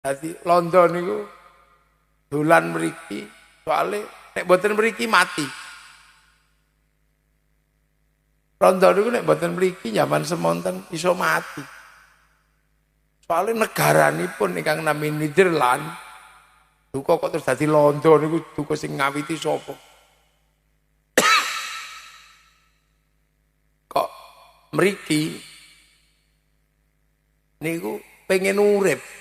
Dadi London niku dolan mriki soalnya nek mboten mriki mati. London niku nek mboten mriki zaman semonten iso mati. Soalnya negaranipun ingkang nami Nederland duka kok terus dadi London niku duka sing ngawiti sapa? Kok mriki niku pengen urip.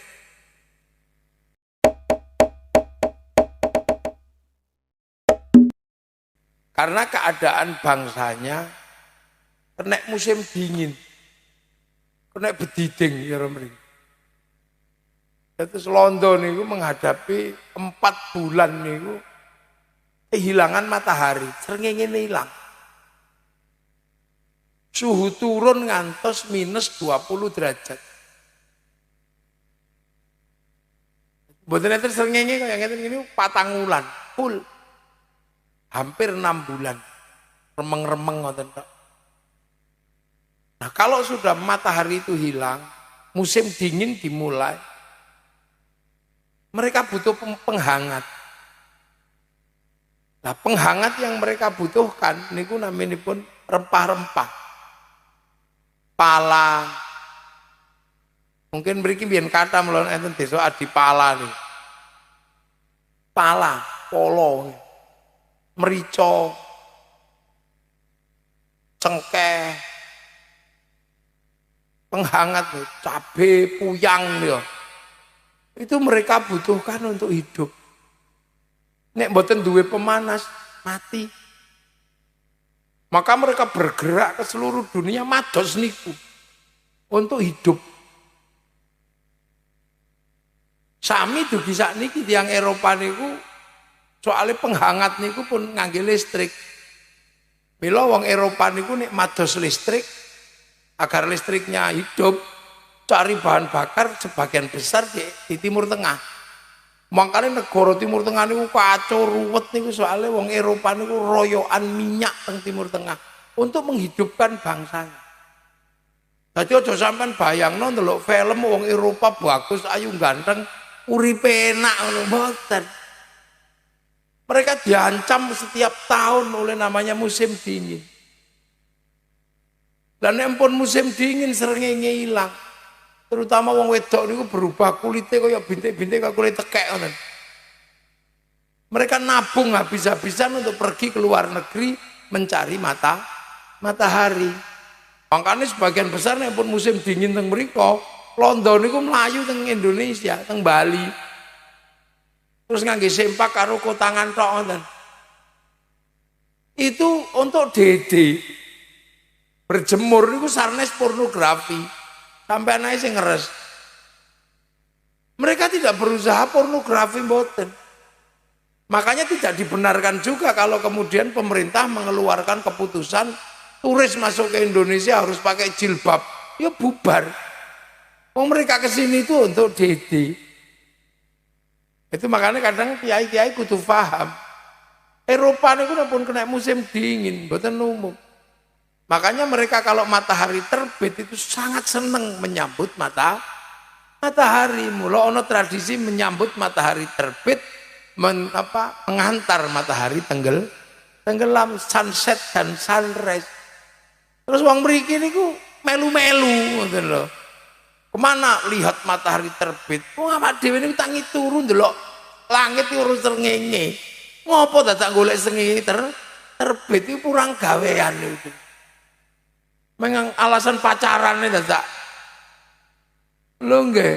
Karena keadaan bangsanya kena musim dingin. Kena bediding ya mriki. Terus London niku menghadapi 4 bulan niku kehilangan matahari, srengenge ilang. Suhu turun ngantos minus 20 derajat. Mboten enten srengenge kaya ngeten niku 4 wulan full. Hampir 6 bulan. Remeng-remeng ngoten tok. Nah, kalau sudah matahari itu hilang, musim dingin dimulai. Mereka butuh penghangat. Nah, penghangat yang mereka butuhkan niku naminipun rempah-rempah. Pala. Mungkin mriki biyen kata mlon enten desa Adipala nih. Pala, polo, merica, cengkeh, penghangat, cabe, puyang ya. Itu mereka butuhkan untuk hidup. Nek mboten duwe pemanas, mati. Maka mereka bergerak ke seluruh dunia mados niku untuk hidup. Sami dugi sakniki tiyang Eropa niku soalnya penghangat niku pun ngangge listrik. Mila wong Eropa niku nek mados listrik agar listriknya hidup cari bahan bakar sebagian besar di Timur Tengah. Makanya negara Timur Tengah niku kacau ruwet niku soalnya wong Eropa niku royokan minyak teng Timur Tengah untuk menghidupkan bangsanya. Dadi aja sampean bayangno ndelok film wong Eropa bagus ayu ganteng uripe enak ngono mboten. Mereka diancam setiap tahun oleh namanya musim dingin. Dan empun musim dingin srengenge ilang. Terutama wong wedok niku berubah kulitnya kaya bintik-bintik kaya kulit tekek ngoten. Mereka nabung habis-habisan untuk pergi ke luar negeri mencari matahari. Makanya sebagian besar nek pun musim dingin teng mriko, London niku mlayu teng Indonesia, teng Bali. Terus ngangge sempak karo kotangan tok ngoten. Itu untuk dede. Berjemur niku sarnes pornografi. Sampai anaknya sing ngeres. Mereka tidak berusaha pornografi mboten. Makanya tidak dibenarkan juga kalau kemudian pemerintah mengeluarkan keputusan turis masuk ke Indonesia harus pakai jilbab. Ya bubar. Mereka kesini itu untuk dede. Itu makanya kadang kiai-kiai kudu paham. Eropa niku pun kena musim dingin, mboten umum. Makanya mereka kalau matahari terbit itu sangat senang menyambut matahari. Mula ono tradisi menyambut matahari terbit, mengantar matahari tenggelam, sunset dan sunrise. Terus wong mriki niku melu-melu ngoten lho. Kemana lihat matahari terbit? Wong awak dhewe niku tangi turu ndelok langit iki urus srengenge. Ngopo dadak golek srengenge terbit iki kurang gawean niku. Mengang alasan pacarannya dadak. Lho nggih.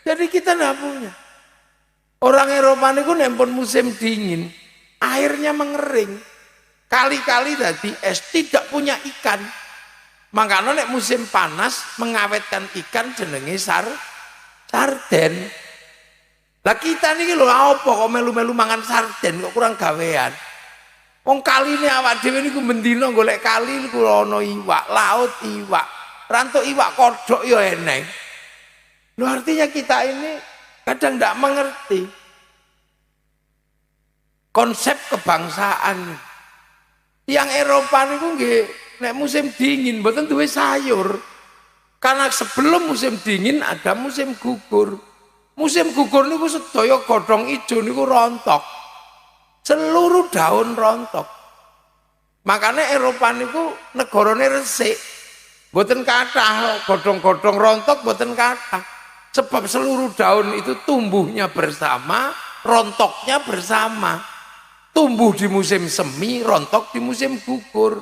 Jadi kita nggak punya. Orang Eropa niku nempon musim dingin, airnya mengering. Kali-kali tadi es tidak punya ikan. Makanya nek musim panas mengawetkan ikan jenenge sarden. Lah kita niki lho apa kok melu-melu mangan sarden kok kurang gawean. Wong kaline awak dhewe niku bendina golek kali niku ana iwak, laut iwak. Rantuk iwak kodhok ya eneng. Lho artinya kita ini kadang ndak mengerti konsep kebangsaan. Yang Eropa niku nggih nek musim dingin mboten duwe sayur. Karena sebelum musim dingin ada musim gugur. Musim gugur niku sedaya godhong ijo niku rontok. Seluruh daun rontok. Makanya Eropa niku negarane resik. Mboten kathah godhong-godhong rontok mboten kathah. Sebab seluruh daun itu tumbuhnya bersama, rontoknya bersama. Tumbuh di musim semi, rontok di musim gugur.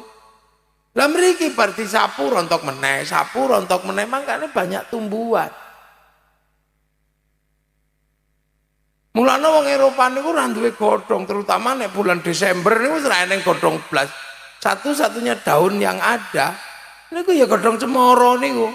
Lah mriki bar disapu rontok meneh, sapu rontok meneh, makane banyak tumbuhan. Mulane wong Eropa niku ora duwe godhong, terutama nek bulan Desember niku wis ra eneng godhong blas. Satu-satunya daun yang ada niku ya godhong cemara niku.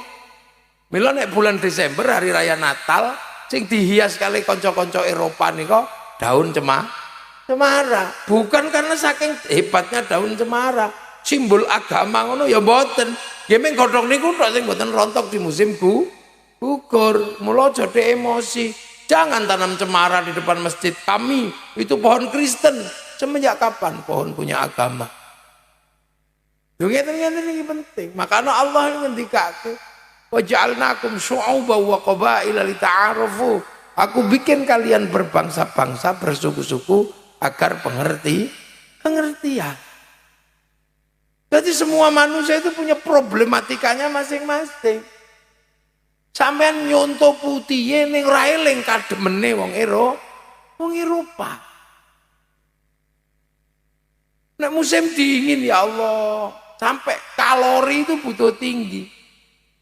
Mila nek bulan Desember hari raya Natal sing dihias kali kanca-kanca Eropa niku daun cemara. Bukan karena saking hebatnya daun cemara, simbol agama ngono ya mboten. Nggih meng godhong niku tok sing mboten rontok di musim gugur. Mula aja emosi. Jangan tanam cemara di depan masjid kami, itu pohon Kristen. Semenjak kapan pohon punya agama? Ngeten-ngeten iki penting. Makanya Allah ngendikake, "Wa ja'alnakum syu'uban wa qabaila lita'arafu." Aku bikin kalian berbangsa-bangsa, bersuku-suku agar pengertian. Jadi semua manusia itu punya problematikanya masing-masing. Sampean nyonto putihe ning ra eling kademene wong Eropa. Nek musim dingin ya Allah, sampai kalori itu butuh tinggi.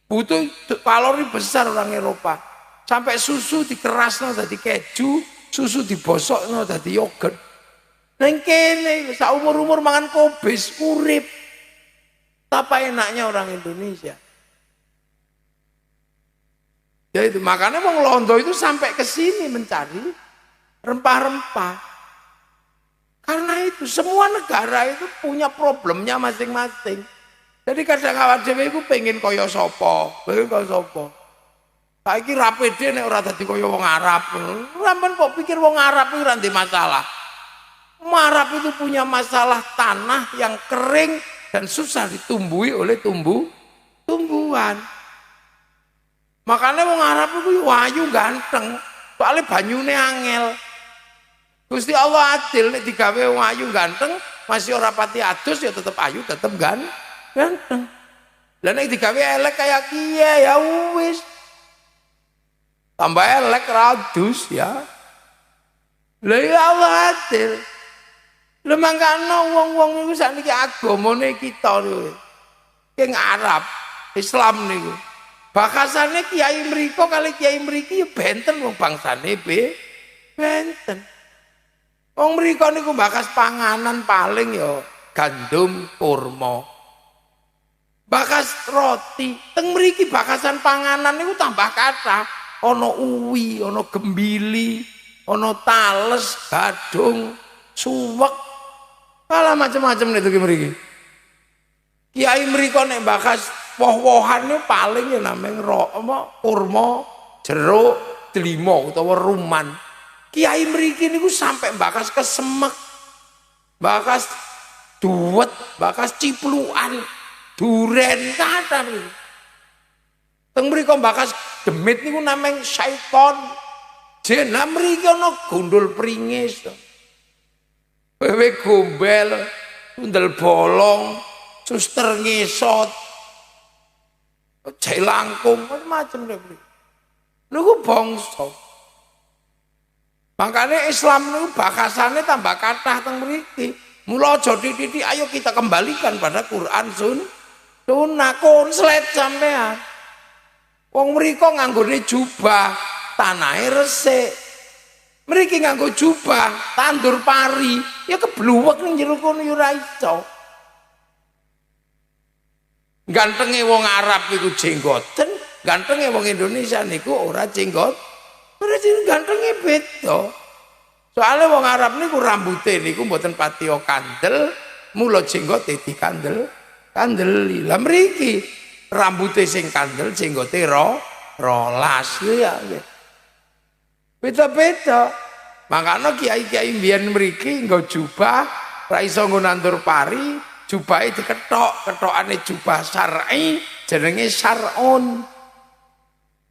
Butuh kalori besar orang Eropa. Sampai susu dikerasno dadi keju, susu dibosokno dadi yogurt. Neng kene saumur-umur mangan kobis urip. Apa enaknya orang Indonesia? Ya itu makanya wong Londo itu sampai ke sini mencari rempah-rempah. Karena itu semua negara itu punya problemnya masing-masing. Jadi kadang awak dhewe iku pengen kaya sapa, Saiki ra pede nek ora dadi kaya wong Arab. Sampeyan kok pikir wong Arab itu ora ndek masalah. Arab itu punya masalah tanah yang kering dan susah ditumbuhi oleh tumbuhan. Makanya wong Arab itu wayu ganteng, soalnya banyune angel. Gusti Allah adil nek digawe wong ayu ganteng, masih ora pati adus ya tetep ayu, tetep ganteng. Lah nek digawe elek kayak kiye ya wis. Tambah elek radus ya. Lah ya Allah adil. Lha mangkane wong-wong niku sakniki agamane kita niku. King Arab, Islam niku. Bakasane kiai mriko kali kiai mriki ya benten wong bangsane benten. Wong mriko niku bakas panganan paling ya gandum, kurma. Bakas roti, teng mriki bakasan panganan niku tambah kathah. Ana uwi, ana gembili, ana tales, gadung, suwek. Kala macam-macam niku mriki. Kiai mriko nek bakas woh-wohan itu paling ya namanya kurma, jeruk, delima utawa ruman. Kiai mriki niku sampai bakas kesemek, bakas duwet, bakas ciplukan, duren kathah. Teng mriko bakas demit niku namanya syaiton. Jeneng mriki ana gundul pringis. Wewe gombel, tundel bolong, suster ngesot. Jai langkung macam-macam deh. Niku bangsa. Makanya Islam niku bakasannya tambah kathah teng mriki. Mula aja titik ayo kita kembalikan pada Quran sunnah konslet sampean. Wong mriko nganggone jubah, tanahe resik. Mriki nganggo jubah, tandur pari, ya kebluwek ning jero kono ya ora iso. Gantenge wong Arab iku jenggoten, gantenge wong Indonesia niku ora jenggot. Ora gantenge beda. Soale wong Arab niku rambute niku mboten patiya kandel, mula jenggote dikandeli. Lah mriki rambute sing kandel, jenggote rolas ya. Beda-beda. Makanya kiai-kiai mbiyen mriki nggo jubah, ra iso nggo nandur pari. Jubahe diketok, ketokane jubah syar'i jenenge syar'un.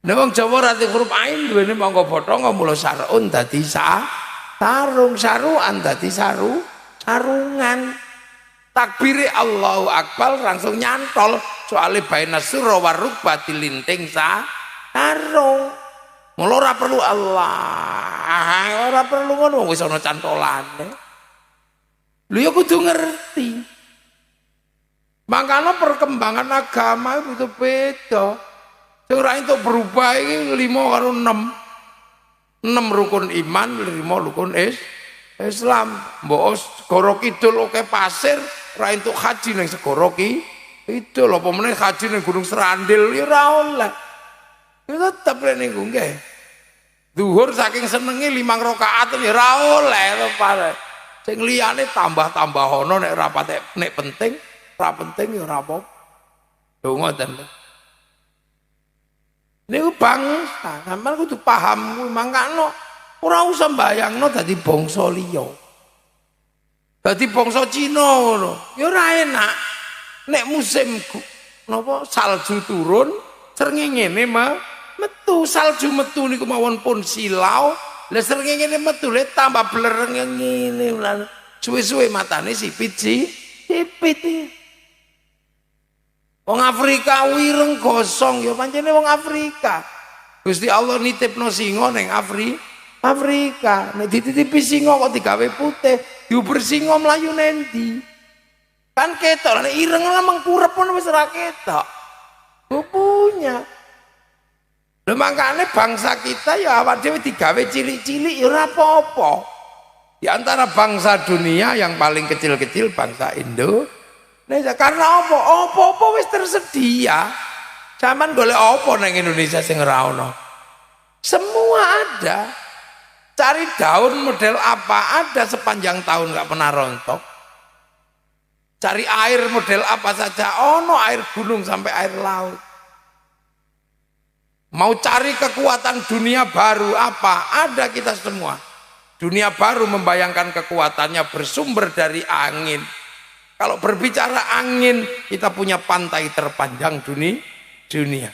Nek wong Jawa rati huruf ain duwene mangga bathanga mula sarun dadi sarung, saruan dadi sarungan. Takbire Allahu Akbar langsung nyantol soalnya baina surra war rukbati linting sarung. Mula ora perlu Allah, ora perlu ngono wis ana cantolane. Lho ya kudu ngerti. Makanya perkembangan agama itu beda. Sing ora entuk berubah iki 5 karo 6. 6 rukun iman, 5 rukun Islam. Mbok segara kidul oke pasir, ora entuk haji ning segara kidul. Apa meneh haji ning Gunung Serandil ya ora oleh. Ya tetep niku nggih. Zuhur saking senenge 5 rakaat ya ora oleh to pare. Sing liyane tambah-tambah ana nek nek penting, ora penting ya ora apa-apa. Lho ngoten. Niku bangsa, sampeyan kudu paham kuwi mangkano ora usah mbayangno dadi bangsa liya. Dadi bangsa Cina ngono, ya ora enak. Nek musim napa salju turun, srengenge metu salju metu niku mawon pun silau, lah srengenge metu le tambah blereng ngene lan suwe-suwe matane sipit. Wong Afrika wireng gosong ya pancene wong Afrika. Gusti Allah nitipno singa ning Afrika. Nek dititipi singa kok digawe putih, diuber singa mlayu nendi? Kan ketok nek ireng lah mengkurep pun wis ora ketok. Punya. Lha makane bangsa kita ya awak dhewe digawe cilik-cilik ya ora apa-apa. Di antara bangsa dunia yang paling kecil-kecil bangsa karena apa wis tersedia. Zaman golek apa nang Indonesia sing ora ono? Semua ada. Cari daun model apa ada sepanjang tahun nggak pernah rontok. Cari air model apa saja ono, air gunung sampai air laut. Mau cari kekuatan dunia baru apa? Ada kita semua. Dunia baru membayangkan kekuatannya bersumber dari angin. Kalau berbicara angin, kita punya pantai terpanjang dunia.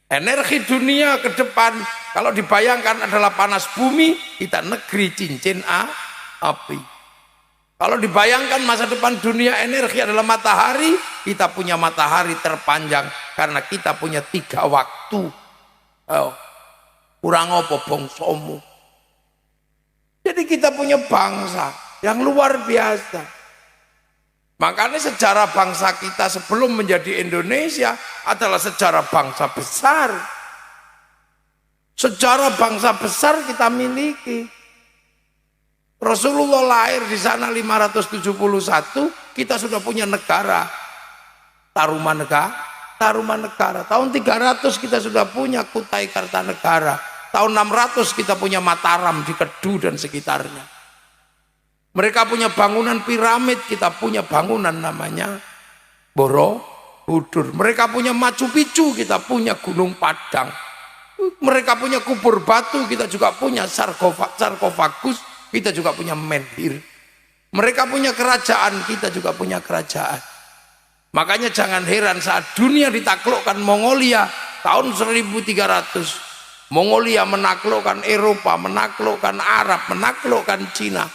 Energi dunia ke depan, kalau dibayangkan adalah panas bumi, kita negeri cincin api. Kalau dibayangkan masa depan dunia energi adalah matahari, kita punya matahari terpanjang, karena kita punya 3 waktu. Kurang apa bangsamu? Jadi kita punya bangsa yang luar biasa. Makanya sejarah bangsa kita sebelum menjadi Indonesia adalah sejarah bangsa besar. Sejarah bangsa besar kita miliki. Rasulullah lahir di sana 571, kita sudah punya negara. Tarumanegara. Tahun 300 kita sudah punya Kutai Kartanegara. Tahun 600 kita punya Mataram di Kedu dan sekitarnya. Mereka punya bangunan piramid, kita punya bangunan namanya Borobudur. Mereka punya Machu Picchu, kita punya Gunung Padang. Mereka punya kubur batu, kita juga punya sarkofagus, kita juga punya menhir. Mereka punya kerajaan, kita juga punya kerajaan. Makanya jangan heran saat dunia ditaklukkan Mongolia tahun 1300. Mongolia menaklukkan Eropa, menaklukkan Arab, menaklukkan Cina.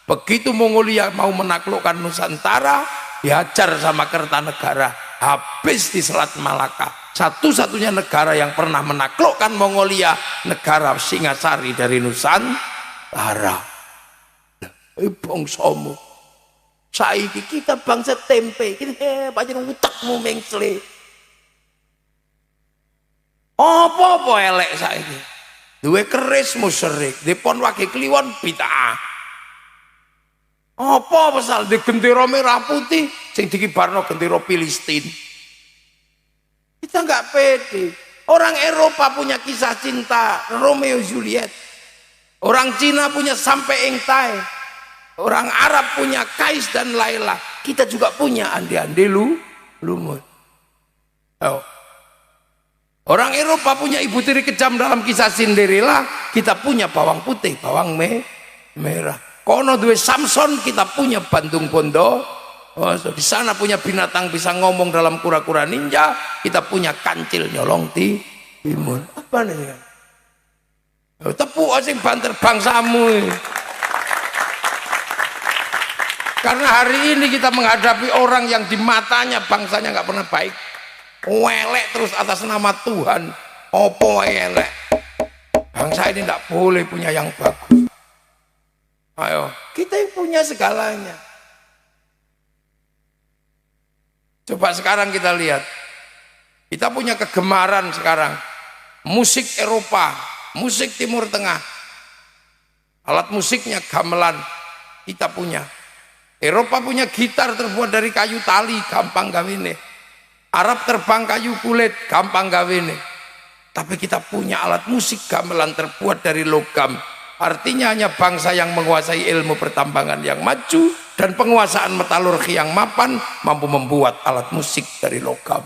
Begitu Mongolia mau menaklukkan Nusantara, dihajar sama Kertanegara, habis di Selat Malaka. Satu-satunya negara yang pernah menaklukkan Mongolia, negara Singasari dari Nusantara. Bangsamu saiki kita bangsa tempe, kita pancen utekmu mengsle. Apa-apa elek saiki. Duwe keris musyrik, dipon wage kliwon bid'ah. Apa pasal di gendera merah putih sing dikibarno gendera Filistin. Kita nggak pede. Orang Eropa punya kisah cinta Romeo Juliet. Orang Cina punya Sampai Eng Tai. Orang Arab punya Kais dan Laila. Kita juga punya Ande-ande lumut. Orang Eropa punya ibu tiri kejam dalam kisah Cinderella. Kita punya bawang putih, bawang merah. Kono duwe Samson, kita punya Bandung Bondo. Di sana punya binatang bisa ngomong dalam kura-kura ninja, kita punya kancil nyolong Timun. Apa nih kan? Tepuk sing banter bangsamu. Karena hari ini kita menghadapi orang yang di matanya bangsanya nggak pernah baik. Welek terus atas nama Tuhan. Opo elek. Bangsa ini tidak boleh punya yang bagus. Ayo, kita yang punya segalanya. Coba sekarang kita lihat. Kita punya kegemaran sekarang. Musik Eropa, musik Timur Tengah. Alat musiknya gamelan. Kita punya. Eropa punya gitar terbuat dari kayu tali, gampang gawine. Arab terbang kayu kulit, gampang gawine. Tapi kita punya alat musik gamelan terbuat dari logam. Artinya hanya bangsa yang menguasai ilmu pertambangan yang maju dan penguasaan metalurgi yang mapan mampu membuat alat musik dari logam.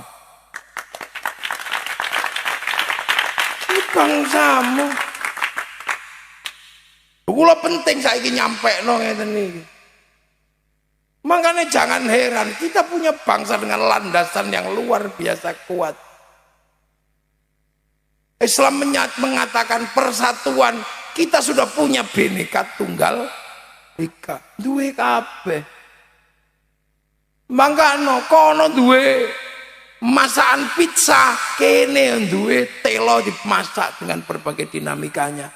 Ini bangsamu. Kula penting saiki nyampekno ngeten iki. Makanya jangan heran, kita punya bangsa dengan landasan yang luar biasa kuat. Islam mengatakan persatuan, kita sudah punya Bhinneka Tunggal Ika. Duwe kabeh. Mangkano kono duwe masakan pizza, kene duwe telo dimasak dengan berbagai dinamikanya.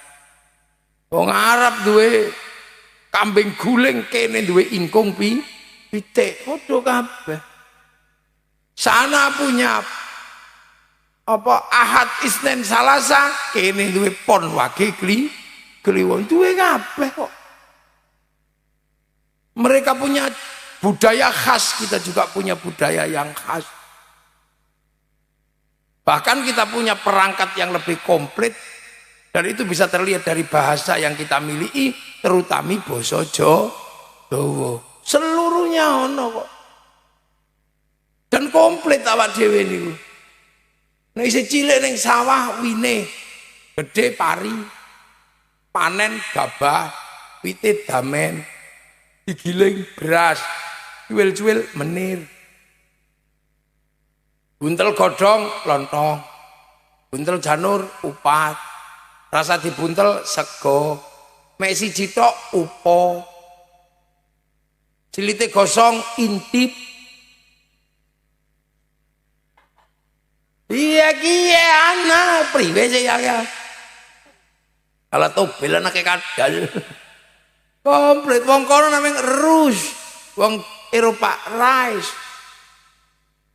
Wong Arab duwe kambing guling, kene duwe ingkung pitik, podo kabeh. Sana punya apa Ahad Isnin Salasa, kene duwe pon wage kliwon, duwe kabeh kok. Mereka punya budaya khas, kita juga punya budaya yang khas. Bahkan kita punya perangkat yang lebih komplit, dan itu bisa terlihat dari bahasa yang kita miliki, terutama basa Jawa. Seluruhnya ono kok. Dan komplit awak dhewe niku. Nek isih cilik ning sawah wine, gede pari, panen gabah, wite damen, digiling beras, cuwil-cuwil menir. Buntel godhong lontong, buntel janur upat, rasa dibuntel sego, mek siji tok upo. Cilite gosong intip. Iya anak priwe sih ya. Kalau tobel anake kadal. Komplit wong kono namanya Rus, wong Eropa rice.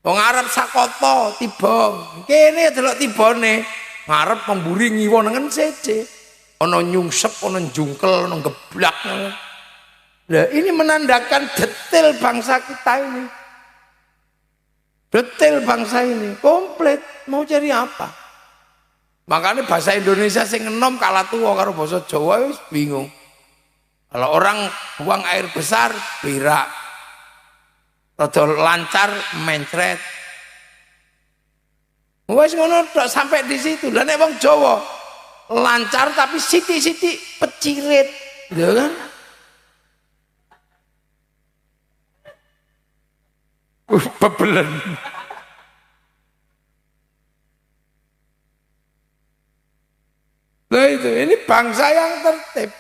Wong Arab sakoto tiba. Kene delok tibane, ngarep pemburi ngiwo nengen seje. Ana nyungsep, ana jungkel, ana geblak. Nah, ini menandakan detail bangsa kita ini. Detail bangsa ini komplit, mau cari apa? Makanya bahasa Indonesia sing enom kalah tua karo bahasa Jawa wis bingung. Kalau orang buang air besar berak, rada lancar mencret. Wis ngono tok sampai di situ. Lah nek wong Jawa lancar tapi sithik-sithik pecirit, lho kan? Bebelen. Nah itu, ini bangsa yang tertib.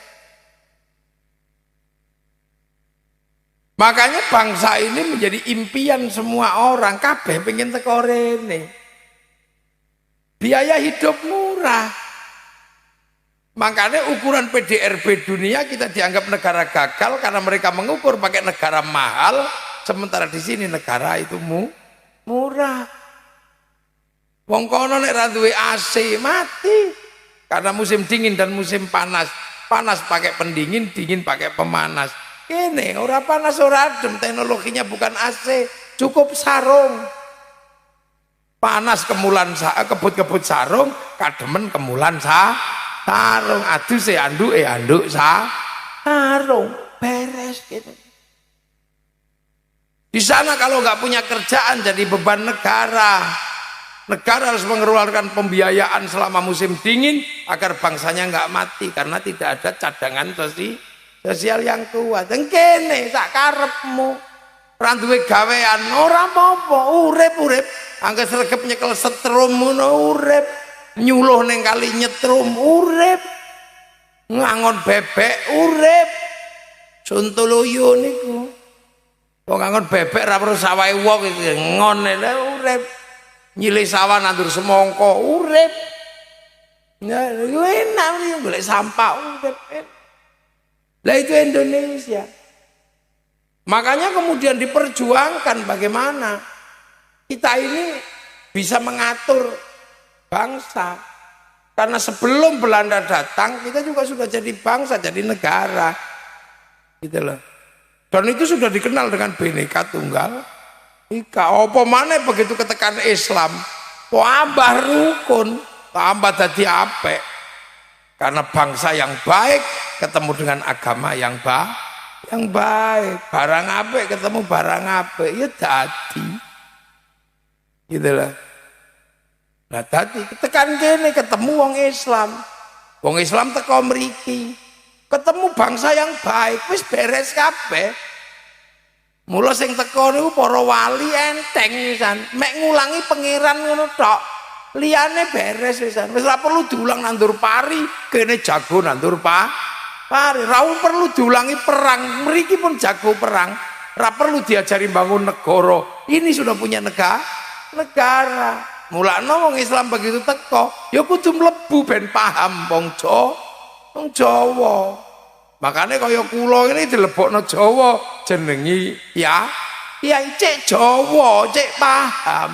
Makanya bangsa ini menjadi impian semua orang. Kabeh pengen teko rene. Biaya hidup murah. Makanya ukuran PDRB dunia kita dianggap negara gagal karena mereka mengukur pakai negara mahal. Sementara di sini negara itu murah. Wong kono nek ra duwe AC mati. Karena musim dingin dan musim panas. Panas pakai pendingin, dingin pakai pemanas. Kene ora panas ora adem, teknologinya bukan AC, cukup sarung. Panas kemulan kebut-kebut sarung, kademen kemulan sarung. Aduse anduk sarung. Beres gitu. Di sana kalau nggak punya kerjaan jadi beban negara. Negara harus mengeluarkan pembiayaan selama musim dingin agar bangsanya nggak mati karena tidak ada cadangan sosial yang kuat. Kene sak karepmu. Ora duwe gawean ora apa-apa, urip. Angger sregep nyekel setrum ngono urip. nyuluh ning kali nyetrum urip, ngangon bebek urip. Sontoloyo niku wong ngangon bebek ra perlu sawahe wong iki ngone urip, nyilih sawah nandur semangka urip. Nah, enak nih golek sampah urip. Lah itu Indonesia. Makanya kemudian diperjuangkan bagaimana kita ini bisa mengatur bangsa. Karena sebelum Belanda datang, kita juga sudah jadi bangsa, jadi negara. Gitu loh. Dan itu sudah dikenal dengan Bhinneka Tunggal Ika. Apa mana begitu ketekan Islam, tambah rukun, tambah jadi apik. Karena bangsa yang baik ketemu dengan agama yang baik, barang apik ketemu barang apik, ya dadi. Gitu lah. Nah tadi tekan kene ketemu wong Islam. Wong Islam teko mriki. Ketemu bangsa yang baik, wis beres kabeh. Mula sing teko niku para wali enteng pisan, mek ngulangi pangeran ngono tok. Liyane beres pisan. Wis ora perlu diulang nandur pari, kene jago nandur pari. Ra perlu diulangi perang, mriki pun jago perang. Ra perlu diajari bangun negara. Ini sudah punya negara. Mulane wong Islam begitu teko, ya kudu mlebu ben paham wong Jawa. Makanya kaya kula ini dilebokno Jawa jenengi ya cek Jawa, cek paham.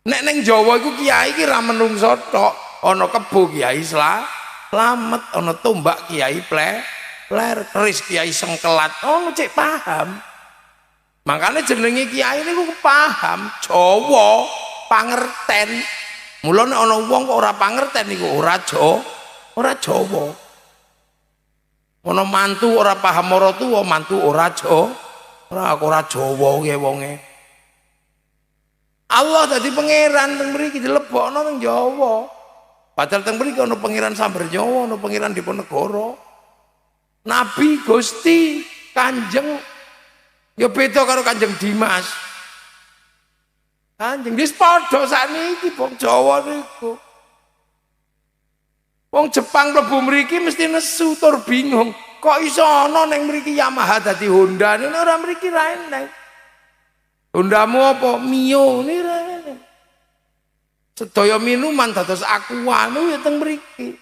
Nek ning Jawa iku kiai iki ra menungso tok, ana kebo kiai slamet, ana tombak kiai pler, keris kiai sengkelat, ono cek paham. Makanya jenengi kiai niku paham Jawa, pangerten. Mula nek ana wong kok ora pangerten niku ora Jawa. Ana mantu ora paham marang tuwa, mantu ora Jawa ge wonge. Allah dadi pangeran teng mriki dilebokno teng Jawa. Padahal teng mriki ana pangeran Samber Jawa, ana pangeran Diponegoro. Nabi Gusti Kanjeng ya beda karo Kanjeng Dimas. Kanjeng wis padha sakniki wong Jawa niku. Wong Jepang mlebu mriki mesti nesu tur bingung. Kok iso ana ning mriki Yamaha dadi Honda ini ora mriki ra eneng. Hondamu apa? Mio ini ra eneng. Sedaya minuman dados Aqua niku ya teng mriki.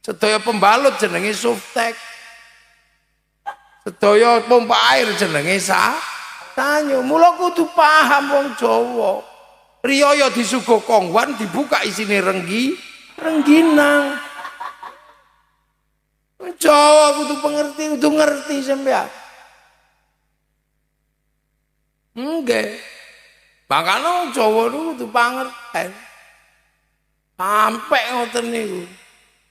Sedaya pembalut jenenge Softek. Sedaya pompa air jenenge Sanyo. Mula kudu paham wong Jawa. Riyaya disuguh kongwan dibuka isine rengginang. Jawa kudu ngerti sampean. Nggih. Makane Jawa niku kudu pangerten. Sampai ngoten niku.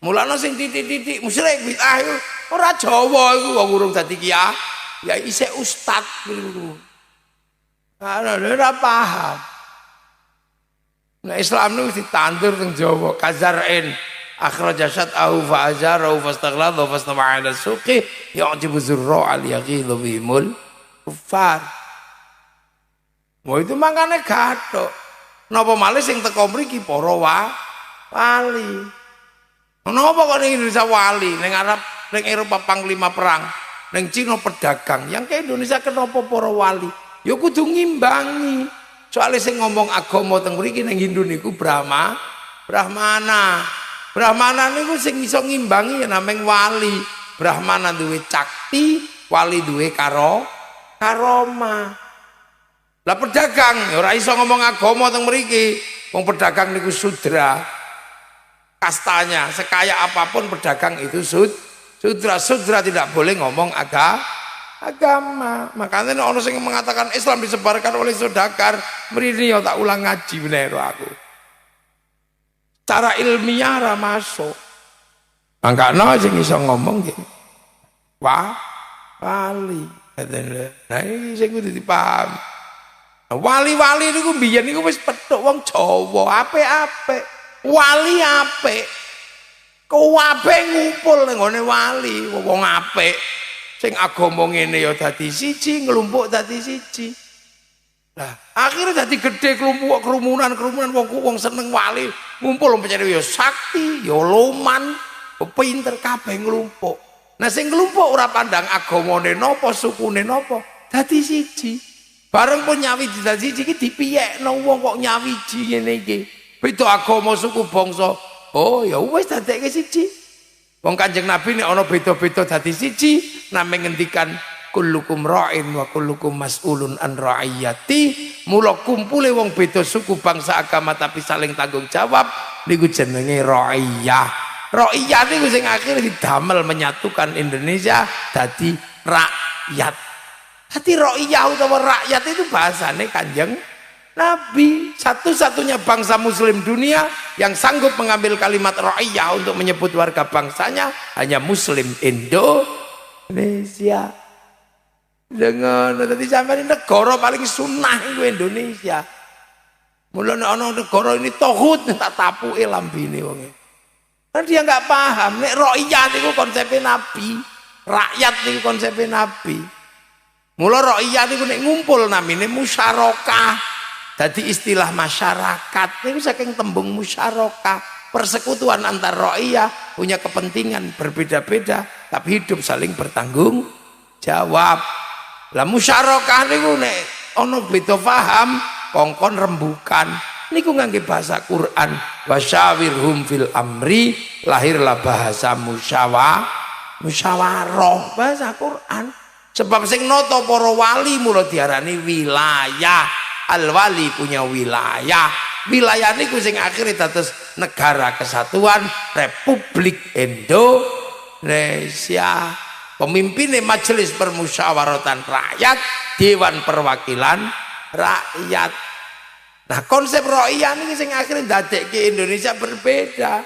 Mulane sing titik-titik musyrik bid'ah iku ora Jawa iku wong urung dadi kiai, ya isih ustad niku. Karena ora paham. Nah Islam niku ditandur teng Jawa, kazar'in akhraja syat'ahu fa'azarahu fastaghladha fastama'a 'ala suqi ya'jibu zurra' al-yaghidhu bihimul kuffar. Wah itu makane gathok. Napa malih sing teko mriki para wali. Napa kok ning Indonesia wali, ning Arab, ning Eropa panglima perang, ning Cina pedagang. Yang ke Indonesia kenapa para wali? Ya kudu ngimbangi. Soale sing ngomong agama teng mriki ning Hindu niku Brahmana. Brahmana niku sing iso ngimbangi ya nameng wali. Brahmana duwe cakti, wali duwe karoma. Lah pedagang ya ora iso ngomong agama teng mriki. Wong pedagang niku sudra. Kastanya sekaya apapun pedagang itu sudra tidak boleh ngomong agama. Makanya ono sing mengatakan Islam disebarkan oleh saudagar, mrene ya tak ulang ngaji bener aku. Cara ilmiah ra masuk. Mangkane sing iso ngomong nggih. Wali. Nah iki sing kudu dipaham. Wali-wali niku biyen niku wis petuk wong Jawa, apik-apik. Wali apik. Kabeh ngumpul ning gone wali, wong apik. Sing agama ngene ya dadi siji, nglumpuk dadi siji. Lah, akhirnya dadi gedhe kelompok kerumunan wong seneng wali, Ngumpul pencari ya sakti, ya loman, pinter kabeh nglumpuk. Nah sing nglumpuk ora pandang agamane napa, sukune napa, dadi siji. Bareng pun nyawiji dadi siji iki dipiyekno wong kok nyawiji ngene iki. Beda agama, suku, bangsa. Oh ya wis dadekke siji. Wong Kanjeng Nabi nek ana beda-beda dadi siji, namung ngendikan kullukum ra'in wa kullukum mas'ulun an ra'iyati. Mula kumpule wong beda suku, bangsa, agama tapi saling tanggung jawab niku jenenge ra'iyah. Ra'iyah niku sing akhir didamel menyatukan Indonesia dadi rakyat. Dadi ra'iyah utawa rakyat itu bahasane Kanjeng Nabi. Satu-satunya bangsa muslim dunia yang sanggup mengambil kalimat ra'iyah untuk menyebut warga bangsanya hanya muslim Indonesia. Dengan tadi sampai negara paling sunnah itu Indonesia. Mulane ana negara ini tohut tak tapuke lambene wong. Kan dia nggak paham nek ra'iyah niku konsepnya Nabi, rakyat niku konsepnya Nabi. Mula ra'iyah niku nek ngumpul namine musyarakah. Dadi istilah masyarakat niku saking tembung musyarakah, persekutuan antar ra'iyah punya kepentingan berbeda-beda tapi hidup saling bertanggung jawab. Lah musyarakah niku nek ana beda paham kongkon rembukan niku ngangge bahasa Quran wasyawirhum fil amri, lahirlah bahasa musyawarah bahasa Quran. Sebab sing nata para wali mula diarani wilayah. Al wali punya wilayah. Wilayah niku sing akhirnya dados negara kesatuan Republik Indonesia. Pemimpinnya Majelis Permusyawaratan Rakyat, Dewan Perwakilan Rakyat. Nah konsep ra'iyah ini sing akhirnya dadekke Indonesia berbeda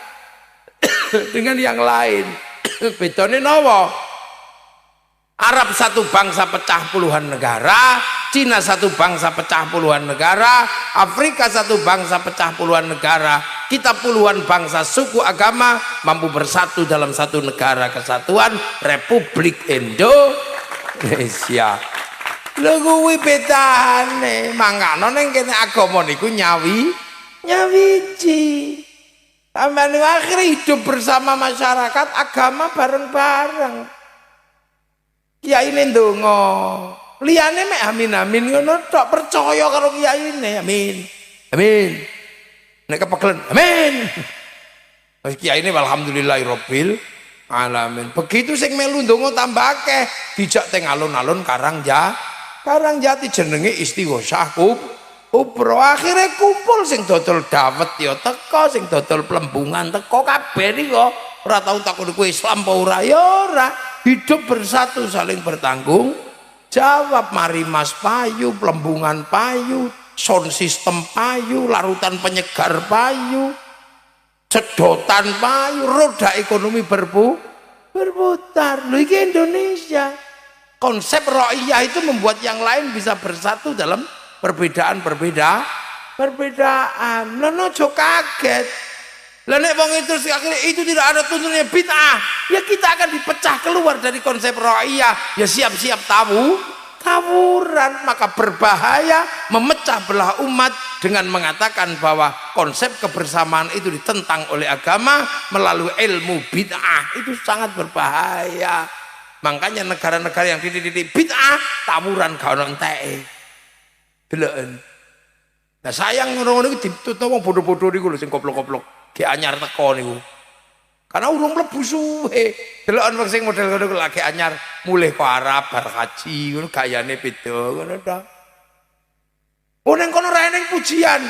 dengan yang lain. Bedane napa? Arab satu bangsa pecah puluhan negara, Cina satu bangsa pecah puluhan negara, Afrika satu bangsa pecah puluhan negara. Kita puluhan bangsa, suku, agama mampu bersatu dalam satu negara kesatuan Republik Indonesia. Lha kuwi bedane, mangkane ning kene agama niku nyawiji. Sampeyan akhir hidup bersama masyarakat, agama bareng-bareng. Kiai ini ndonga, liyane mek amin-amin ngono tok, percaya karo kiai ini amin. Amin. Nek kepegelen amin. Wis kiai ini alhamdulillahirabbil alamin. Begitu sing melu ndonga tambah akeh, dijak teng alun-alun Karangjati jenenge Istighosah kubra. Akhire kumpul sing dodol dawet ya teko, sing dodol plembungan teko, kabeh niku ora tau takon kowe Islam apa ora ya ora. Hidup bersatu saling bertanggung jawab. Mari mas payu, pelembungan payu, sound system payu, larutan penyegar payu, sedotan payu, roda ekonomi berputar. Lho iki Indonesia. Konsep ra'iyah itu membuat yang lain bisa bersatu dalam perbedaan. Lah ojo kaget. Lah nek wong itu akhirnya itu tidak ada tuntunannya bid'ah, ya kita akan dipecah keluar dari konsep ra'iyah. Ya siap-siap tawuran. Maka berbahaya memecah belah umat dengan mengatakan bahwa konsep kebersamaan itu ditentang oleh agama melalui ilmu bid'ah. Itu sangat berbahaya. Makanya negara-negara yang dididik bid'ah tawuran gak ono enteke. Deloken. Nah sayang ngono-ngono iki ditutup wong bodoh-bodoh niku lho sing koplok-koplok. Ki anyar teko niku. Karena urung mlebu suwe. Deloken wong sing model ngono lagi anyar mulih ke Arab bar haji ngono gayane beda ngono ta. Oh ning kono ra eneng pujian.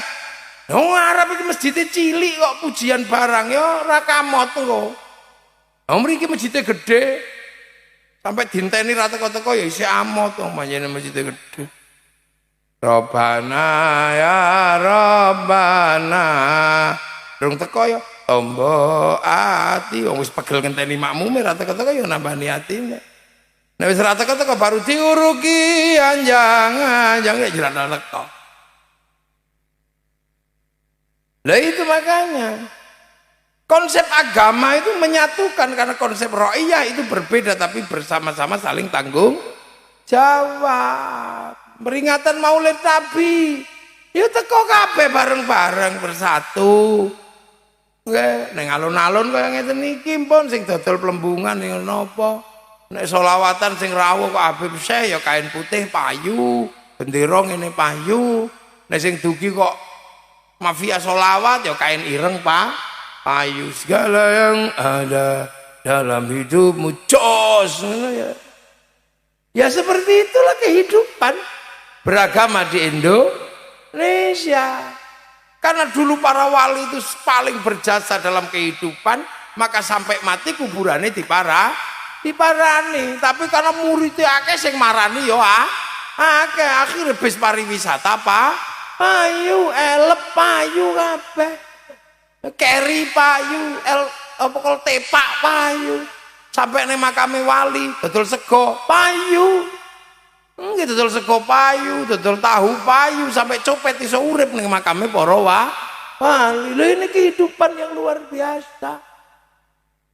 Wong Arab iki masjide cilik kok pujian barang ya ora kamot kok. Wong mriki masjide gedhe. Sampai dinteni ra teko-teko ya isih amot wong manjene masjide gedhe. Robbana ya Robbana. Rung teko ya tombo ati wong wis pegel ngenteni makmume ra teko-teko ya nambani atine. Nek wis ra teko-teko baru diuruki anjang ya jelas teko. Lah itu makanya konsep agama itu menyatukan karena konsep ra'iyah itu berbeda tapi bersama-sama saling tanggung jawab. Peringatan Maulid Nabi ya teko kabeh bareng-bareng bersatu. Nggih, ning alun-alun kaya ngeten iki pun sing dodol plembungan ning napa. Nek selawatan sing rawuh kok Habib Syekh ya kain putih payu, bendera ngene payu. Nek sing dugi kok mafia selawat ya kain ireng payu. Segala yang ada dalam hidupmu jos. Ya seperti itulah kehidupan beragama di Indonesia. Karena dulu para wali itu paling berjasa dalam kehidupan, maka sampai mati kuburannya diparani. Tapi karena muridnya akeh sing marani yo akeh, akhirnya bis pariwisata payu, elep payu kabeh. Keri payu, apa kol tepak payu. Sampai ning makame wali, dodol sego payu. Nggih dodol sego payu, dodol tahu payu, sampai copet iso urip ning makame para wali. Lha ini kehidupan yang luar biasa.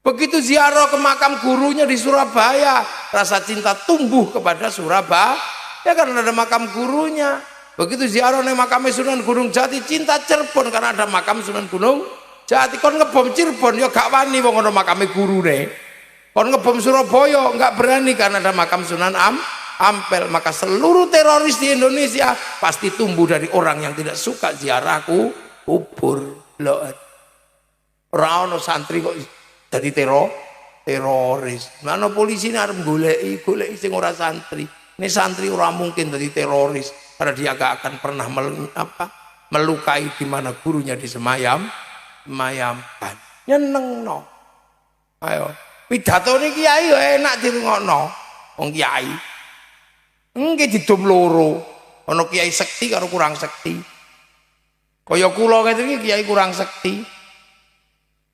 Begitu ziarah ke makam gurunya di Surabaya, rasa cinta tumbuh kepada Surabaya. Ya karena ada makam gurunya. Begitu ziarah ning makam Sunan Gunung Jati, cinta Cirebon karena ada makam Sunan Gunung Jati. Kon ngebom Cirebon ya gak wani wong ana makame gurune. Kon ngebom Surabaya enggak berani karena ada makam Sunan Ampel. Maka seluruh teroris di Indonesia pasti tumbuh dari orang yang tidak suka ziarah kubur. Loh, ora ono santri kok dadi teroris. Mana polisi arep goleki sing ora santri. Ini santri ora mungkin dadi teroris karena dia gak akan pernah melukai di mana gurunya disemayamkan. Nyenengno. Ayo, pidatone kiai yo enak dirungokno. Wong kiai nggih didom loro, ana kiai sekti karo kurang sekti. Kaya kula ngeten iki kiai kurang sekti.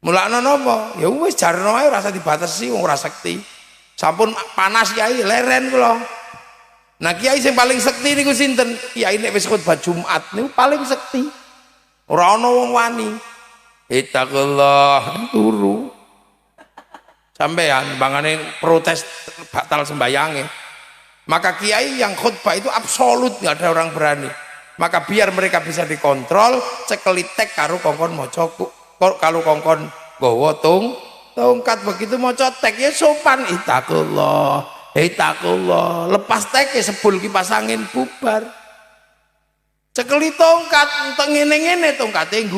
Mulane napa? Ya wis jarno ae ora usah dibatesi wong ora sekti. Sampun panas kiai leren kula. Nah kiai sing paling sekti niku sinten? Kiai nek wis khotbah Jumat niku paling sekti. Ora ana wong wani. Ittaqullah turu. Sampeyan bangane protes batal sembayange. Maka kiai yang khutbah itu absolut, nggak ada orang berani. Maka biar mereka bisa dikontrol, cekelitek karo kongkon moco, kalau kongkon gowo tongkat begitu moco tek ya sopan. Ittaqullah, lepas tek ya sebul kipas angin bubar. Cekeli tongkat untuk ngene-ngene tongkatnya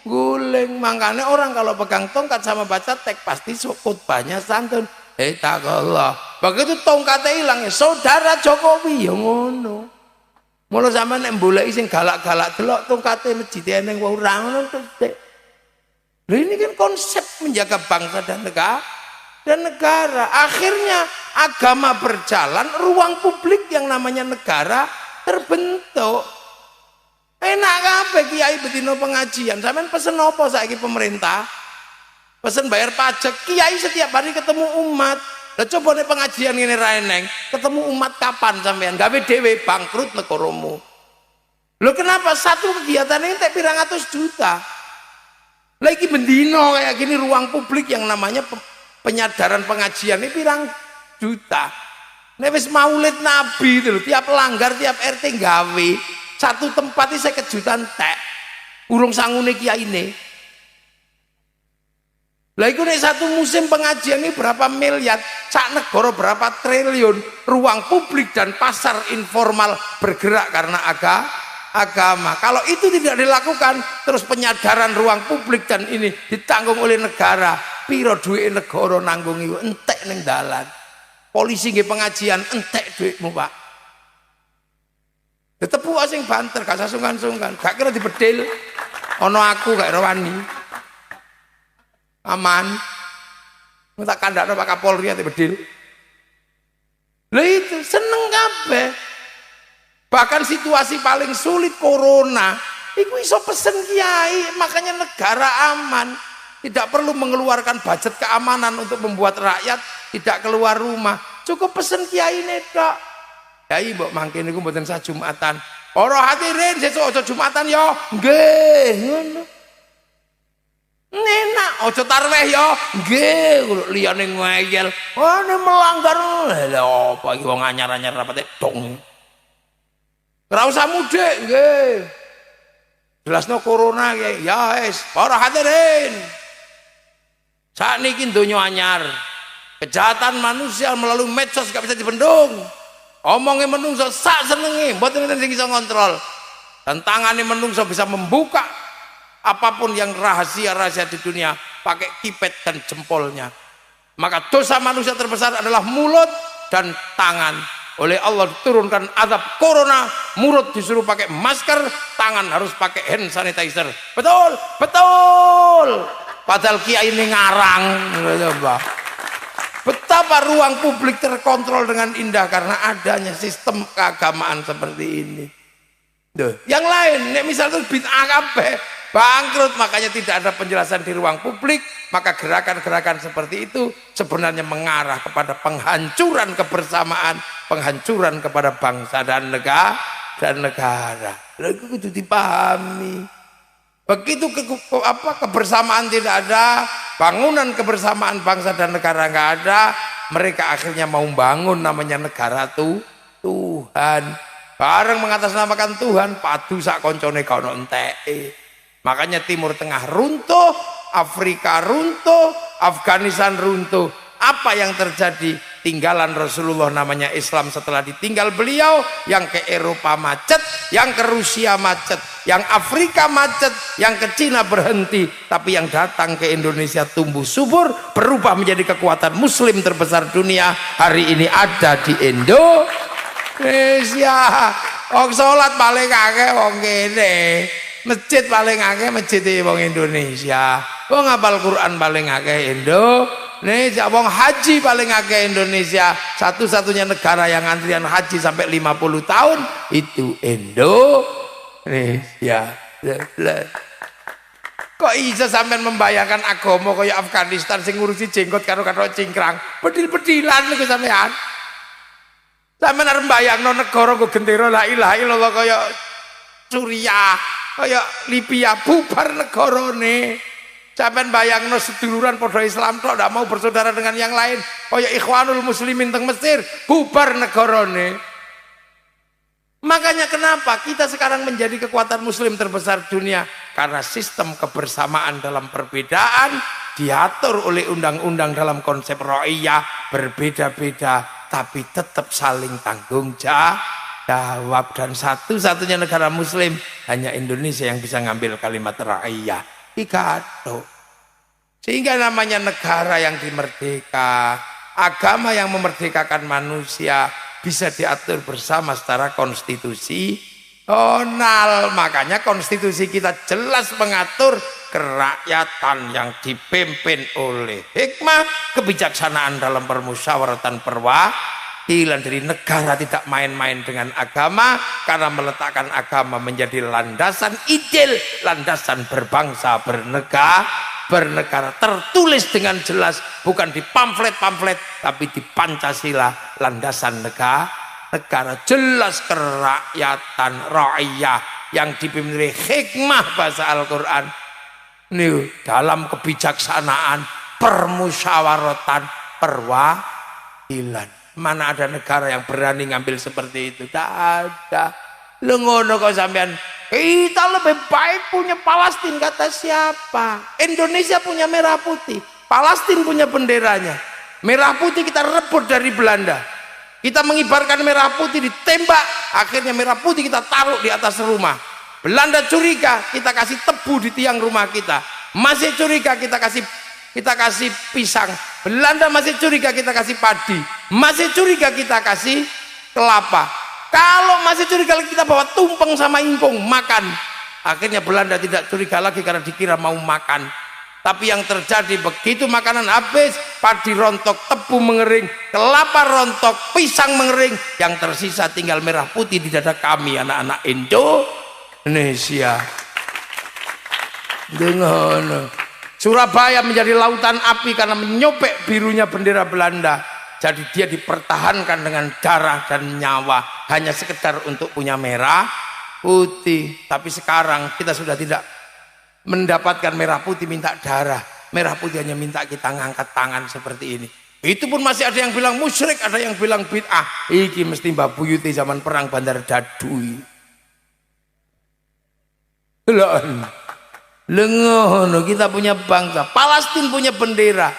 guling. Makanya orang kalau pegang tongkat sama baca tek pasti khutbahnya santun. Ittaqullah. Begitu tongkatnya hilang ya saudara Jokowi ya ngono. Mula zaman nek mbuleki sing galak-galak delok tongkate masjid eneng wae ora ngono tek. Lha ini kan konsep menjaga bangsa dan negara. Akhirnya agama berjalan, ruang publik yang namanya negara terbentuk. Enak kabeh kiai bedino pengajian. Sampeyan pesen apa saiki pemerintah? Pesen bayar pajak. Kiai setiap hari ketemu umat. Lah coba nek pengajian ngene ra eneng, ketemu umat kapan sampean? Gawe dhewe bangkrut negaramu. Lho kenapa satu kegiatan ini tak pirang atus juta? Lagi bendino kayak gini ruang publik yang namanya penyadaran pengajian ini pirang juta. Nek wis maulid Nabi itu tiap langgar tiap RT gawe satu tempat ini saya kejutan tek. Urung sangune kiyaine. Lah iku nek satu musim pengajian ini berapa miliar, sak negara berapa triliun, ruang publik dan pasar informal bergerak karena agama. Kalau itu tidak dilakukan, terus penyadaran ruang publik dan ini ditanggung oleh negara, piro duit negara nanggung iku entek ning dalan. Polisi nggih pengajian entek duitmu, Pak. Ditepu sing banter, gak sungkan-sungkan, gak kira dibedil. Ono aku gak rawani. Aman. Minta kandakno Pak Kapolri ate bedil. Lah itu seneng kabeh. Bahkan situasi paling sulit corona, iku iso pesen kiai, makanya negara aman. Tidak perlu mengeluarkan budget keamanan untuk membuat rakyat tidak keluar rumah. Cukup pesen kiai tok. Kiai mbok mangke niku mboten sak Jumatan. Para hadirin sesuk aja Jumatan ya. Nggih, ngono. Nenak aja tarweh ya. Nggih, liyane ngeyel. Oh, ini melanggar. Lha apa iki wong anyar-anyar rapate dong. Ora usah mudik, nggih. Jelasno corona ya es, para hadirin. Saat ini donya anyar. Kejahatan manusia melalui medsos gak bisa dibendung. Omongnya menungso sak senenge, mboten enten sing iso ngontrol. Dan tangannya menungso bisa membuka apapun yang rahasia-rahasia di dunia pakai kipet dan jempolnya. Maka dosa manusia terbesar adalah mulut dan tangan. Oleh Allah diturunkan azab corona, mulut disuruh pakai masker, tangan harus pakai hand sanitizer. Betul, betul. Padahal kiai ini ngarang. Betapa ruang publik terkontrol dengan indah karena adanya sistem keagamaan seperti ini. Duh, yang lain, misalnya bid'ah kabeh, bangkrut, makanya tidak ada penjelasan di ruang publik. Maka gerakan-gerakan seperti itu sebenarnya mengarah kepada penghancuran kebersamaan, penghancuran kepada bangsa dan negara. Lalu itu dipahami. Begitu kebersamaan tidak ada, bangunan kebersamaan bangsa dan negara nggak ada, mereka akhirnya mau bangun namanya negara Tuhan. Bareng mengatasnamakan Tuhan, padu sak koncone kono enteke. Makanya Timur Tengah runtuh, Afrika runtuh, Afghanistan runtuh. Apa yang terjadi? Tinggalan Rasulullah namanya Islam setelah ditinggal beliau, yang ke Eropa macet, yang ke Rusia macet, yang Afrika macet, yang ke Cina berhenti, tapi yang datang ke Indonesia tumbuh subur, berubah menjadi kekuatan muslim terbesar dunia. Hari ini ada di Indonesia. Wong salat paling akeh wong kene, masjid paling akeh masjid wong Indonesia, wong hafal Quran paling akeh Indonesia, wong haji paling akeh Indonesia. Satu-satunya negara yang antrian haji sampai 50 tahun itu Indonesia. Kok bisa sampean membayangkan agama kaya Afghanistan sing ngurusi jenggot karo cingkrang, bedil-bedilan niku sampean. Sampeyan arep mbayangno negara nggo gendera la ilaha illallah kaya Suriah, kaya Libya, bubar negarane. Sampeyan bayangno seduluran padha Islam tok ndak mau bersaudara dengan yang lain, kaya Ikhwanul Muslimin teng Mesir, bubar negarane. Makanya kenapa kita sekarang menjadi kekuatan muslim terbesar dunia? Karena sistem kebersamaan dalam perbedaan diatur oleh undang-undang dalam konsep ra'iyah, berbeda-beda tapi tetap saling tanggung jawab. Dan satu-satunya negara muslim hanya Indonesia yang bisa ngambil kalimat ra'iyah. Ikato. Sehingga namanya negara yang dimerdeka, agama yang memerdekakan manusia bisa diatur bersama secara konstitusional. Makanya konstitusi kita jelas mengatur kerakyatan yang dipimpin oleh hikmah, kebijaksanaan dalam permusyawaratan perwakilan. Dari negara tidak main-main dengan agama, karena meletakkan agama menjadi landasan ideal, landasan berbangsa bernegara, tertulis dengan jelas, bukan di pamflet-pamflet tapi di Pancasila, landasan negara jelas kerakyatan ra'iyah yang dipimpin oleh hikmah bahasa Al-Qur'an. Ini dalam kebijaksanaan permusyawaratan perwakilan. Mana ada negara yang berani ngambil seperti itu? Tidak ada. Lu ngono kok sampean. Kita lebih baik punya Palestina, kata siapa? Indonesia punya merah putih, Palestina punya benderanya. Merah putih kita rebut dari Belanda, kita mengibarkan merah putih, ditembak, akhirnya merah putih kita taruh di atas rumah. Belanda curiga, kita kasih tebu di tiang rumah kita. Masih curiga, kita kasih pisang. Belanda masih curiga, kita kasih padi. Masih curiga, kita kasih kelapa. Kalau masih curiga lagi, kita bawa tumpeng sama ingkung makan. Akhirnya Belanda tidak curiga lagi karena dikira mau makan. Tapi yang terjadi begitu makanan habis, padi rontok, tebu mengering, kelapa rontok, pisang mengering, yang tersisa tinggal merah putih di dada kami, anak-anak Indonesia. Dengan Surabaya menjadi lautan api karena menyopek birunya bendera Belanda. Jadi dia dipertahankan dengan darah dan nyawa, hanya sekedar untuk punya merah putih. Tapi sekarang kita sudah tidak mendapatkan merah putih, minta darah. Merah putih hanya minta kita ngangkat tangan seperti ini. Itu pun masih ada yang bilang musyrik, ada yang bilang bid'ah. Iki mesti Mbak Buyuti zaman perang Bandar Dadu. Lengono kita punya bangsa. Palestina punya bendera.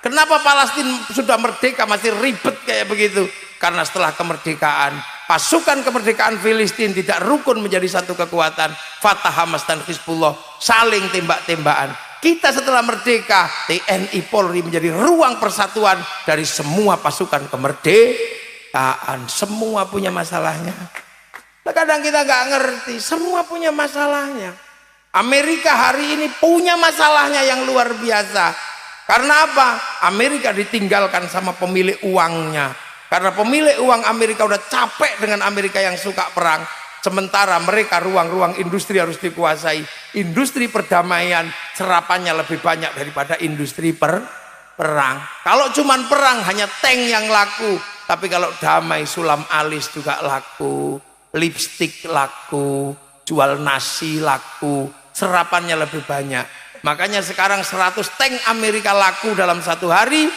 Kenapa Palestina sudah merdeka masih ribet kayak begitu? Karena setelah kemerdekaan, pasukan kemerdekaan Filistin tidak rukun menjadi satu kekuatan. Fatah, Hamas dan Hizbullah saling tembak-tembakan. Kita setelah merdeka, TNI Polri menjadi ruang persatuan dari semua pasukan kemerdekaan. Semua punya masalahnya. Kadang kita nggak ngerti, semua punya masalahnya. Amerika hari ini punya masalahnya yang luar biasa. Karena apa? Amerika ditinggalkan sama pemilik uangnya. Karena pemilik uang Amerika udah capek dengan Amerika yang suka perang. Sementara mereka ruang-ruang industri harus dikuasai. Industri perdamaian serapannya lebih banyak daripada industri perang. Kalau cuman perang hanya tank yang laku. Tapi kalau damai sulam alis juga laku. Lipstik laku. Jual nasi laku. Serapannya lebih banyak. Makanya sekarang 100 tank Amerika laku dalam satu hari,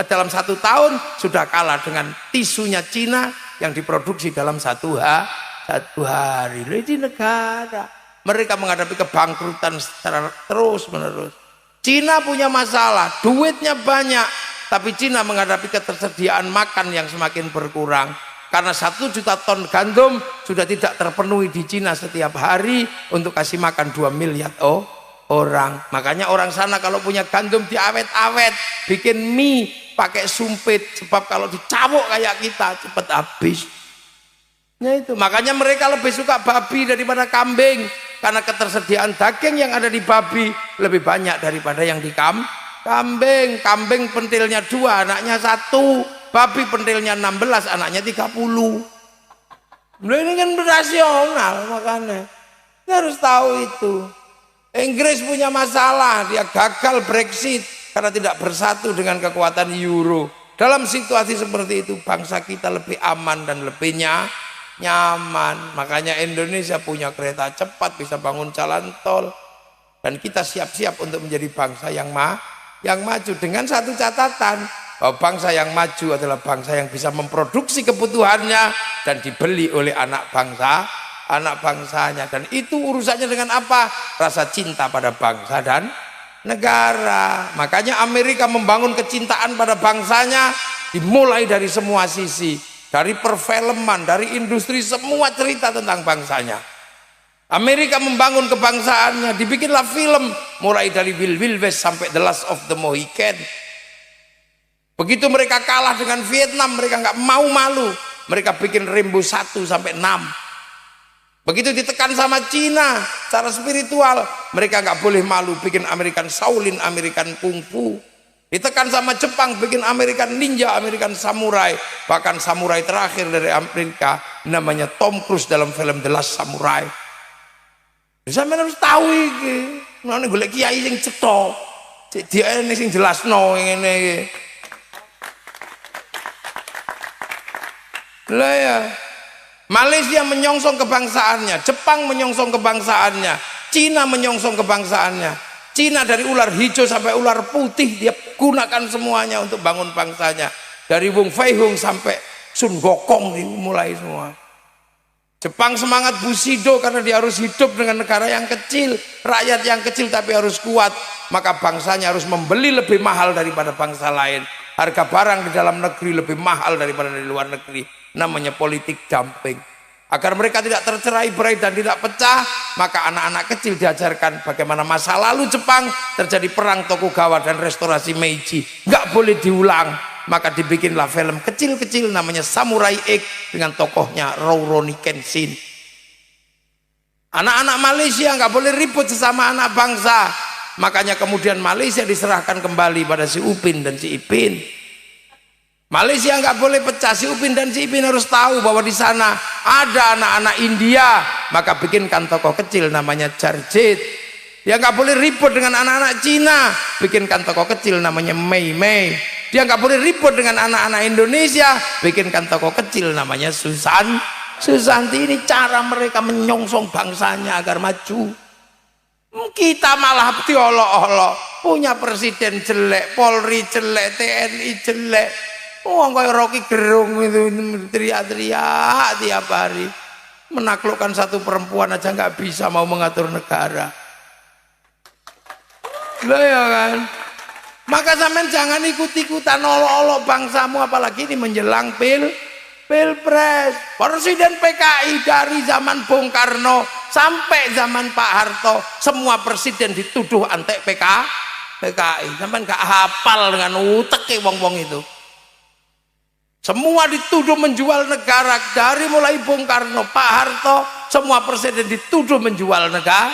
dalam satu tahun sudah kalah dengan tisunya Cina yang diproduksi dalam satu hari. Di negara mereka menghadapi kebangkrutan secara terus menerus. Cina punya masalah, duitnya banyak, tapi Cina menghadapi ketersediaan makan yang semakin berkurang. Karena 1 juta ton gandum sudah tidak terpenuhi di Cina setiap hari untuk kasih makan 2 miliar orang. Makanya orang sana kalau punya gandum diawet-awet, bikin mie pakai sumpit, sebab kalau dicabuk kayak kita cepat habis. Ya itu. Makanya mereka lebih suka babi daripada kambing, karena ketersediaan daging yang ada di babi lebih banyak daripada yang di kambing. Kambing pentilnya 2, anaknya 1. Babi pentilnya 16, anaknya 30. Ini kan rasional, makanya kita harus tahu itu. Inggris punya masalah, dia gagal Brexit karena tidak bersatu dengan kekuatan Euro. Dalam situasi seperti itu bangsa kita lebih aman dan lebih nyaman. Makanya Indonesia punya kereta cepat, bisa bangun jalan tol, dan kita siap-siap untuk menjadi bangsa yang maju dengan satu catatan, bahwa bangsa yang maju adalah bangsa yang bisa memproduksi kebutuhannya dan dibeli oleh anak bangsanya. Dan itu urusannya dengan apa? Rasa cinta pada bangsa dan negara. Makanya Amerika membangun kecintaan pada bangsanya dimulai dari semua sisi, dari perfilman, dari industri, semua cerita tentang bangsanya. Amerika membangun kebangsaannya, dibikinlah film mulai dari Wild West sampai The Last of the Mohican. Begitu mereka kalah dengan Vietnam, mereka nggak mau malu, mereka bikin Rambo 1 sampai 6. Begitu ditekan sama Cina secara spiritual, mereka nggak boleh malu, bikin American Shaolin, American Kung Fu. Ditekan sama Jepang, bikin American Ninja, American Samurai. Bahkan samurai terakhir dari Amerika namanya Tom Cruise dalam film The Last Samurai. Sampeyan harus tahu iki. Nek golek kiai sing cetha, dia ini sing jelasno ngene iki. Lah ya. Malaysia menyongsong kebangsaannya, Jepang menyongsong kebangsaannya, Cina menyongsong kebangsaannya. Cina dari ular hijau sampai ular putih dia gunakan semuanya untuk bangun bangsanya. Dari Wong Fei Hung sampai Sun Gokong dimulai semua. Jepang semangat Bushido karena dia harus hidup dengan negara yang kecil, rakyat yang kecil tapi harus kuat. Maka bangsanya harus membeli lebih mahal daripada bangsa lain. Harga barang di dalam negeri lebih mahal daripada di luar negeri. Namanya politik dumping. Agar mereka tidak tercerai-berai dan tidak pecah, maka anak-anak kecil diajarkan bagaimana masa lalu Jepang terjadi perang Tokugawa dan restorasi Meiji. Nggak boleh diulang. Maka dibikinlah film kecil-kecil namanya Samurai X dengan tokohnya Rurouni Kenshin. Anak-anak Malaysia nggak boleh ribut sesama anak bangsa. Makanya kemudian Malaysia diserahkan kembali pada si Upin dan si Ipin. Malaysia nggak boleh pecah, si Upin dan si Ipin harus tahu bahwa di sana ada anak-anak India, maka bikinkan tokoh kecil namanya Jarjit. Dia nggak boleh ribut dengan anak-anak Cina, bikinkan tokoh kecil namanya Mei Mei. Dia nggak boleh ribut dengan anak-anak Indonesia, bikinkan tokoh kecil namanya Susanti. Ini cara mereka menyongsong bangsanya agar maju. Kita malah diolok-olok, punya presiden jelek, Polri jelek, TNI jelek. Oh, kayak Rocky Gerung itu teriak-teriak tiap hari. menaklukkan satu perempuan aja nggak bisa, mau mengatur negara. Lah ya kan. Maka sampean jangan ikut-ikutan olok-olok bangsamu, apalagi ini menjelang Pilpres. Presiden PKI dari zaman Bung Karno sampai zaman Pak Harto, semua presiden dituduh antek PKI. Sampean gak hafal dengan uteke wong-wong itu. Semua dituduh menjual negara, dari mulai Bung Karno, Pak Harto, semua presiden dituduh menjual negara.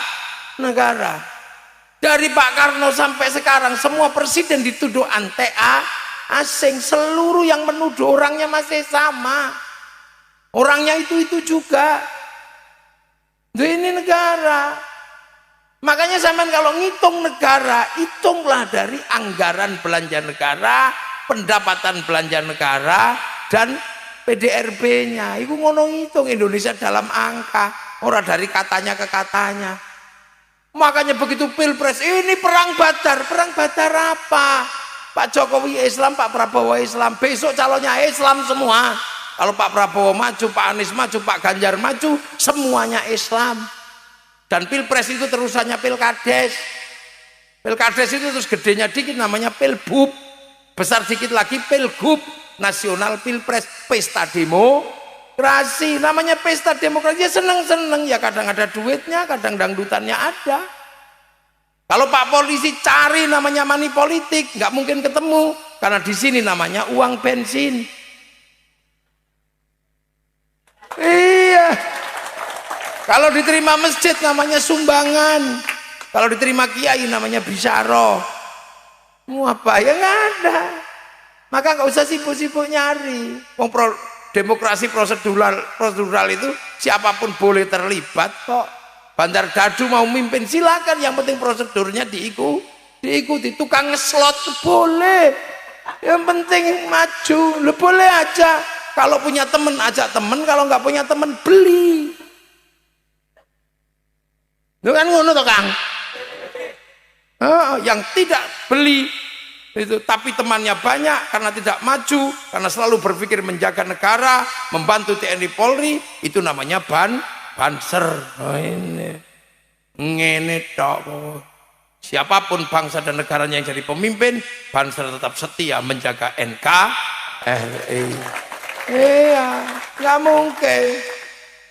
Dari Pak Karno sampai sekarang semua presiden dituduh antek asing. Seluruh yang menuduh orangnya masih sama, orangnya itu juga. Ini negara. Makanya sampean kalau ngitung negara, hitunglah dari anggaran belanja negara, pendapatan belanja negara, dan PDRB-nya. Itu ngono ngitung Indonesia dalam angka, orang dari katanya ke katanya. Makanya begitu Pilpres ini perang badar apa? Pak Jokowi Islam, Pak Prabowo Islam, besok calonnya Islam semua. Kalau Pak Prabowo maju, Pak Anies maju, Pak Ganjar maju, semuanya Islam. Dan Pilpres itu terusannya Pilkades. Pilkades itu terus gedenya dikit namanya Pilbub, besar dikit lagi Pilgub, nasional Pilpres, pesta demokrasi. Namanya pesta demokrasi, ya seneng-seneng, ya kadang ada duitnya, kadang dangdutannya ada. Kalau Pak Polisi cari namanya money politik, nggak mungkin ketemu, karena di sini namanya uang bensin. Iya. Kalau diterima masjid namanya sumbangan, kalau diterima kiai namanya bisyaro. Mau apa ya, nggak ada. Maka nggak usah sibuk-sibuk nyari. Demokrasi prosedural itu siapapun boleh terlibat kok. Bandar Dadu mau mimpin silakan, yang penting prosedurnya diikuti. Tukang ngeslot boleh, yang penting maju, boleh aja. Kalau punya temen ajak temen, kalau nggak punya temen beli. Itu kan ngono toh Kang. Yang tidak beli itu, tapi temannya banyak karena tidak maju, karena selalu berpikir menjaga negara, membantu TNI Polri, itu namanya banser. Ngene tok. Siapapun bangsa dan negaranya yang jadi pemimpin, banser tetap setia menjaga NKRI. Iya, nggak mungkin.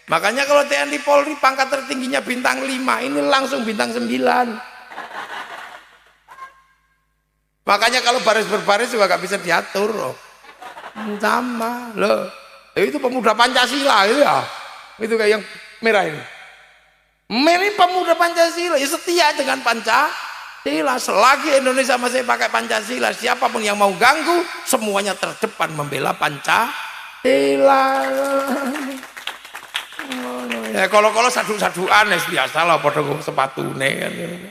Makanya kalau TNI Polri pangkat tertingginya bintang 5, ini langsung bintang 9. Makanya kalau baris berbaris juga gak bisa diatur loh. Sama loh. Itu pemuda Pancasila itu ya. Itu kayak yang merah ini. Ini pemuda Pancasila, ya setia dengan Pancasila. Selagi Indonesia masih pakai Pancasila, siapapun yang mau ganggu, semuanya terdepan membela Pancasila. Ya kalau sadu-saduan biasa lah, pada sepatu kan.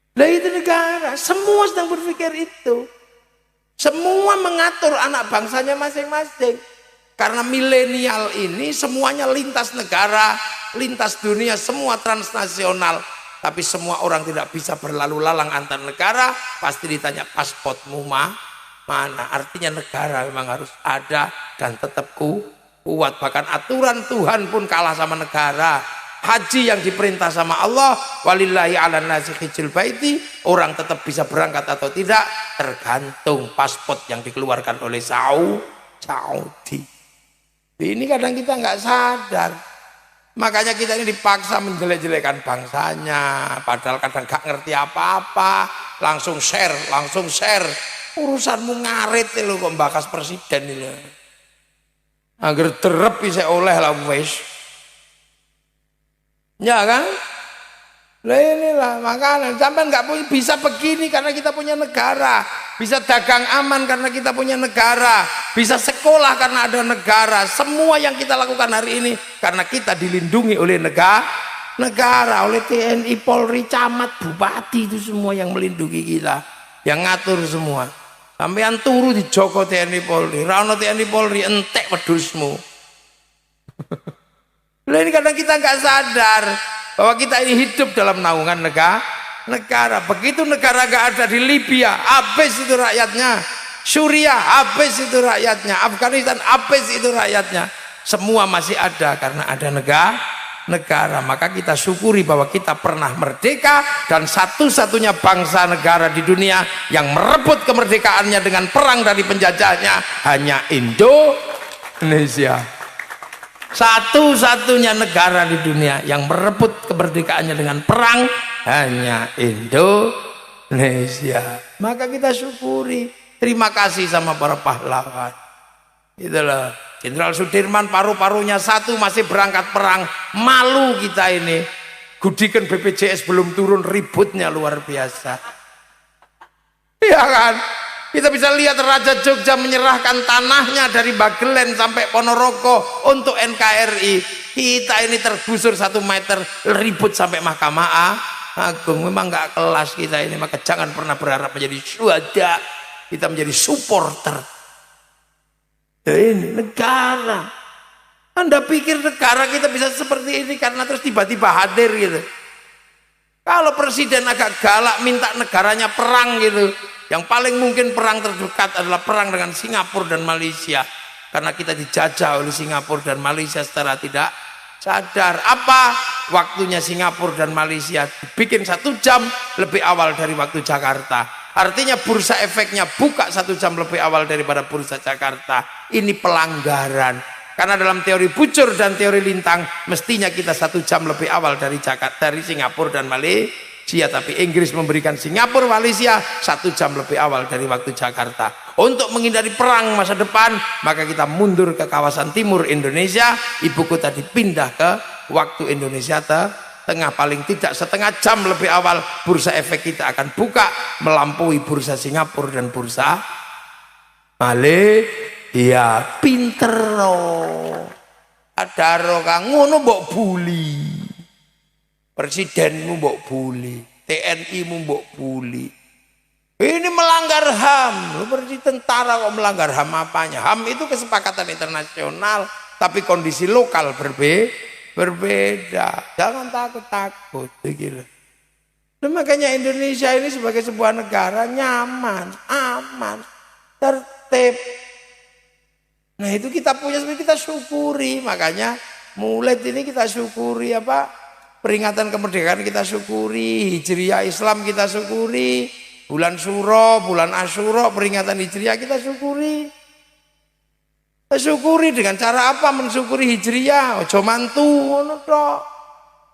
Nah itu negara, semua sedang berpikir itu. Semua mengatur anak bangsanya masing-masing. Karena milenial ini semuanya lintas negara, lintas dunia, semua transnasional. Tapi semua orang tidak bisa berlalu lalang antar negara, pasti ditanya pasportmu mana. Artinya negara memang harus ada dan tetap kuat. Bahkan aturan Tuhan pun kalah sama negara. Haji yang diperintah sama Allah, walillahi ala nasi hijjul baiti, orang tetap bisa berangkat atau tidak tergantung paspor yang dikeluarkan oleh Saudi. Ini kadang kita nggak sadar, makanya kita ini dipaksa menjelek-jelekan bangsanya, padahal kadang nggak ngerti apa-apa, langsung share, urusanmu ngarit lo kok bakas presiden ini, agar terep bisa oleh lah wes. Ya kan? Lah inilah makanya sampai nggak bisa begini karena kita punya negara, bisa dagang aman karena kita punya negara, bisa sekolah karena ada negara. Semua yang kita lakukan hari ini karena kita dilindungi oleh negara, oleh TNI, Polri, camat, bupati, itu semua yang melindungi kita, yang ngatur semua. Sampean turu di Joko TNI Polri, rano TNI Polri entek wedhusmu. Nah ini kadang kita nggak sadar bahwa kita ini hidup dalam naungan negara. Begitu negara nggak ada di Libya, habis itu rakyatnya. Suriah, habis itu rakyatnya. Afghanistan, habis itu rakyatnya. Semua masih ada karena ada negara. Maka kita syukuri bahwa kita pernah merdeka, dan satu-satunya bangsa negara di dunia yang merebut kemerdekaannya dengan perang dari penjajahnya hanya Indonesia. Satu-satunya negara di dunia yang merebut kemerdekaannya dengan perang hanya Indonesia. Maka kita syukuri, terima kasih sama para pahlawan. Itulah Jenderal Sudirman, paru-parunya satu masih berangkat perang. Malu kita ini. Gudikan BPJS belum turun, ributnya luar biasa. Iya kan? Kita bisa lihat Raja Jogja menyerahkan tanahnya dari Bagelen sampai Ponorogo untuk NKRI. Kita ini tergusur 1 meter, ribut sampai Mahkamah Agung. Memang nggak kelas kita ini. Maka jangan pernah berharap menjadi syuhada. Kita menjadi supporter. Ini negara. Anda pikir negara kita bisa seperti ini karena terus tiba-tiba hadir gitu? Kalau presiden agak galak minta negaranya perang gitu, yang paling mungkin perang terdekat adalah perang dengan Singapura dan Malaysia, karena kita dijajah oleh Singapura dan Malaysia secara tidak sadar. Apa waktunya Singapura dan Malaysia dibikin 1 jam lebih awal dari waktu Jakarta. Artinya bursa efeknya buka 1 jam lebih awal daripada bursa Jakarta. Ini pelanggaran. Karena dalam teori bujur dan teori lintang mestinya kita 1 jam lebih awal dari Jakarta, dari Singapura dan Malaysia. Tapi Inggris memberikan Singapura, Malaysia 1 jam lebih awal dari waktu Jakarta. Untuk menghindari perang masa depan, maka kita mundur ke kawasan timur Indonesia. Ibu kota dipindah ke waktu Indonesia tengah, paling tidak 1/2 jam lebih awal bursa efek kita akan buka, melampaui bursa Singapura dan bursa Malaysia. Pinter adaro kang ngono mbok buli, presidenmu mbok buli, TNI-mu mbok buli. Ini melanggar HAM. Lu berarti tentara kok melanggar HAM apanya? HAM itu kesepakatan internasional, tapi kondisi lokal berbeda. Jangan takut-takut gitu. Dan makanya Indonesia ini sebagai sebuah negara nyaman, aman, tertib. Nah itu kita punya, sebenarnya kita syukuri. Makanya mulai ini kita syukuri apa? Peringatan kemerdekaan kita syukuri, Hijriah Islam kita syukuri, bulan Suro, bulan Asyura, peringatan Hijriah kita syukuri. Syukuri dengan cara apa mensyukuri Hijriah? Ojo mantu ngono tok.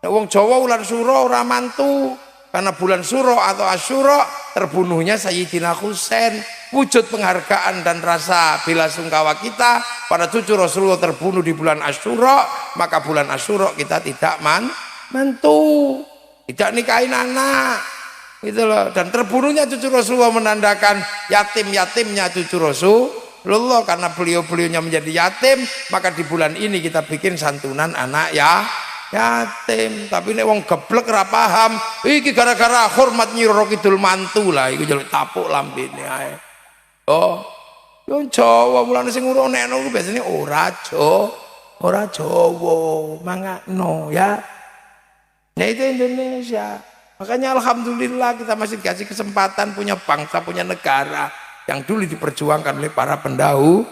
Nek wong Jawa bulan Suro ora mantu. Karena bulan Suro atau Asyura terbunuhnya Sayyidina Husain. Wujud penghargaan dan rasa bela sungkawa kita pada cucu Rasulullah terbunuh di bulan Asyura, maka bulan Asyura kita tidak mantu, tidak nikahin anak. Gitu loh. Dan terbunuhnya cucu Rasulullah menandakan yatim-yatimnya cucu Rasulullah, karena beliau-beliaunya menjadi yatim, maka di bulan ini kita bikin santunan anak yatim. Tapi nek wong geblek ora paham, iki gara-gara hormat Nyi Roro Kidul mantu lah, iku jeluk tapuk lambene ae. Oh, yo Jawa mulane sing nguronekno ku biasane ora Jawa, mangano ya. Nah itu Indonesia. Makanya alhamdulillah kita masih dikasih kesempatan punya bangsa, punya negara yang dulu diperjuangkan oleh para pendahulu.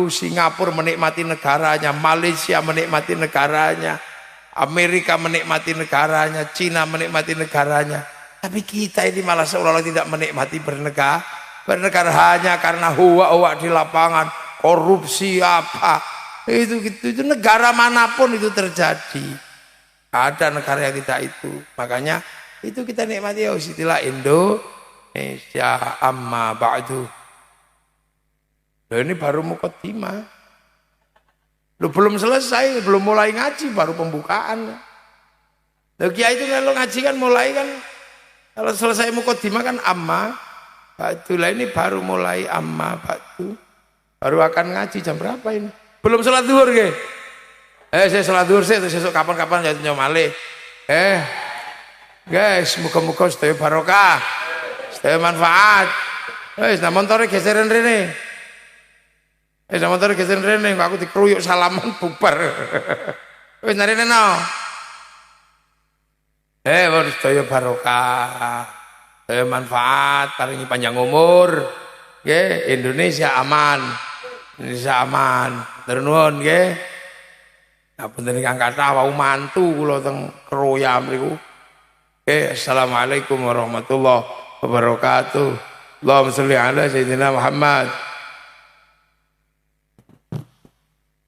Singapura menikmati negaranya, Malaysia menikmati negaranya, Amerika menikmati negaranya, Cina menikmati negaranya. Tapi kita ini malah seolah-olah tidak menikmati bernegara hanya karena huwa-huwa di lapangan, korupsi apa. Itu negara manapun itu terjadi. Ada negara yang tidak itu. Makanya itu kita nikmati ya istilah Indonesia amma ba'du. Loh ini baru mukaddimah. Loh belum selesai, belum mulai ngaji, baru pembukaan. Loh kiai itu kalau ngaji kan mulai kan, kalau selesai mukaddimah kan amma ba'du. Lah ini baru mulai amma ba'du. Baru akan ngaji jam berapa ini? Belum sholat zuhur ke? Saya sholat zuhur sih, besok kapan-kapan ya malih. Guys, muka-muka sedaya barokah, sedaya manfaat. Nah montore geseran rene. Montore geseran rene, aku dikeruyuk salaman bubar. Wis narene no. Sedaya barokah, sedaya manfaat, paringi panjang umur. Nggih, Indonesia aman. Indonesia aman. Matur nuwun nggih. Ngapunten ingkang kathah wau mantu kula teng Kroya mriku. Nggih, assalamualaikum warahmatullahi wabarakatuh. Allahumma sholli ala sayyidina Muhammad.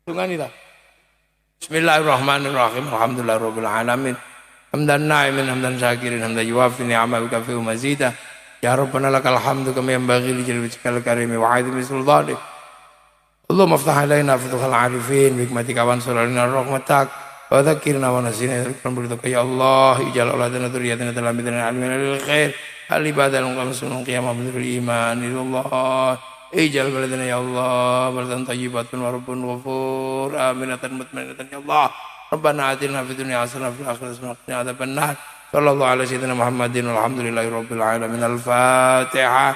Tungani ta. Bismillahirrahmanirrahim. Alhamdulillahirabbil alamin. Hamdan na'imin hamdan syakirin hamdan yuwafi ni'amahu wa kafi'u mazidah. Ya Rabbana lakal hamdu kama yanbaghi li jalali wajhikal karim wa 'azimi sultanik. Allahumma iftah alaina futuhal 'arifin bi hikmatika wa ansur alaina rahmatak wa dzakkirna wa nasina ya Allah ij'al auladana dzurriyyatina talamidan alimin lil khair al ibadal qamsun qiyamah bil iman illallah ij'al baladana ya Allah baladan thayyibatun wa rabbun ghafur aminatan mutmainnatan ya Allah Rabbana atina fid dunya hasanah wa fil akhirati hasanah wa qina adzabannar. Sallallahu alaihi sayyidina Muhammadin walhamdulillahi rabbil alamin. Al-Fatihah.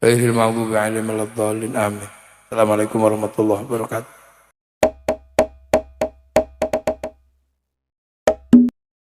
Ghairil maghdubi alaihim waladdallin. Amin. Assalamualaikum warahmatullahi wabarakatuh.